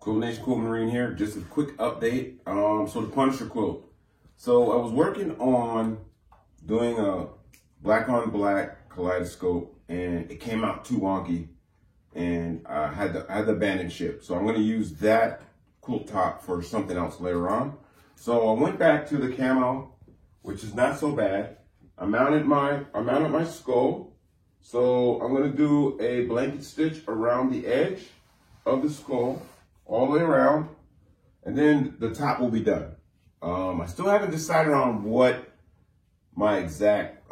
Quilt Nation, Quilt Marine here. Just a quick update. So the Punisher quilt. So I was working on doing a black on black kaleidoscope, and it came out too wonky, and I had to abandon ship. So I'm going to use that quilt top for something else later on. So I went back to the camo, which is not so bad. I mounted my skull. So I'm going to do a blanket stitch around the edge of the skull all the way around, and then the top will be done. I still haven't decided on what my exact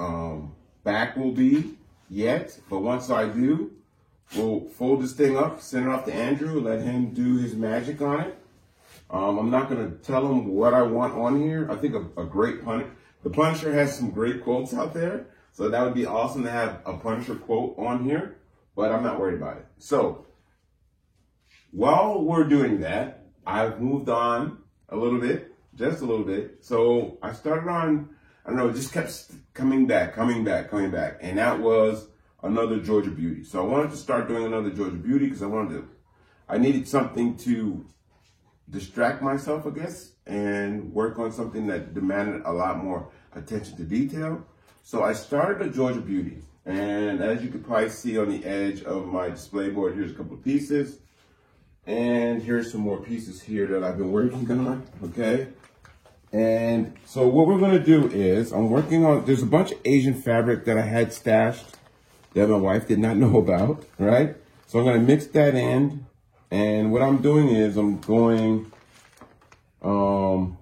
back will be yet, but once I do, we'll fold this thing up, send it off to Andrew, let him do his magic on it. I'm not going to tell him what I want on here. I think a great Punisher. The Punisher has some great quotes out there, so that would be awesome to have a Punisher quote on here, but I'm not worried about it. So while we're doing that, I've moved on a little bit, just a little bit. So I started on, I don't know, it just kept coming back. And that was another Georgia Beauty. So I wanted to start doing another Georgia Beauty because I needed something to distract myself, I guess, and work on something that demanded a lot more attention to detail. So I started a Georgia Beauty. And as you can probably see on the edge of my display board, here's a couple of pieces. And here's some more pieces here that I've been working on, okay? And so what we're gonna do is, there's a bunch of Asian fabric that I had stashed that my wife did not know about, right? So I'm gonna mix that in. And what I'm doing is I'm going, so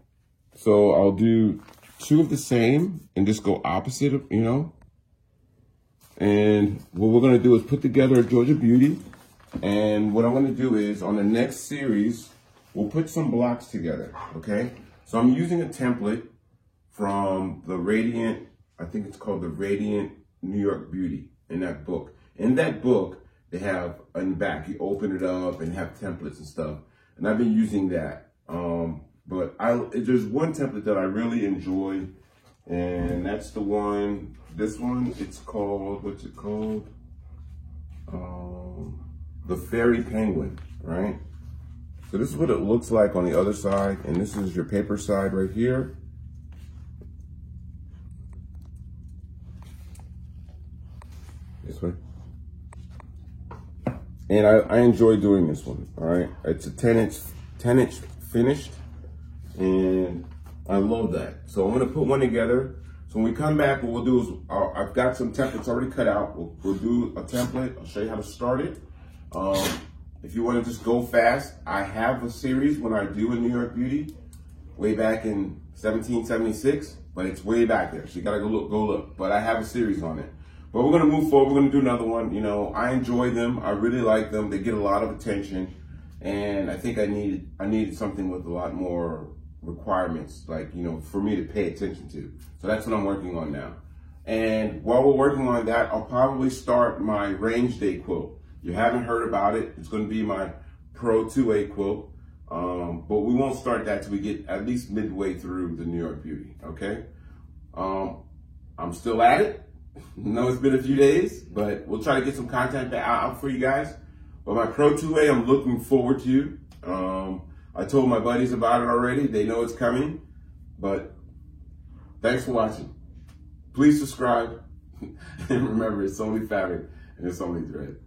I'll do two of the same and just go opposite of, you know? And what we're gonna do is put together a Georgia Beauty. And what I'm going to do is, on the next series, we'll put some blocks together, okay? So I'm using a template from the Radiant, I think it's called the Radiant New York Beauty, in that book. In that book, they have, in the back, you open it up and have templates and stuff. And I've been using that. But there's one template that I really enjoy, and that's the one, this one, it's called, what's it called? The Fairy Penguin, right? So this is what it looks like on the other side, and this is your paper side right here. This way. And I enjoy doing this one, all right? It's a 10-inch finished, and I love that. So I'm gonna put one together. So when we come back, what we'll do is, I've got some templates already cut out. We'll do a template. I'll show you how to start it. If you want to just go fast, I have a series when I do a New York Beauty way back in 1776, but it's way back there. So you gotta go look. But I have a series on it. But we're gonna move forward. We're gonna do another one. You know, I enjoy them. I really like them. They get a lot of attention, and I think I needed something with a lot more requirements, like, you know, for me to pay attention to. So that's what I'm working on now. And while we're working on that, I'll probably start my range day quilt. You haven't heard about it. It's going to be my Pro 2A quilt. But we won't start that till we get at least midway through the New York Beauty, okay? I'm still at it. I know it's been a few days, but we'll try to get some content out for you guys. But my Pro 2A, I'm looking forward to. I told my buddies about it already. They know it's coming. But thanks for watching. Please subscribe. And remember, it's only fabric and it's only thread.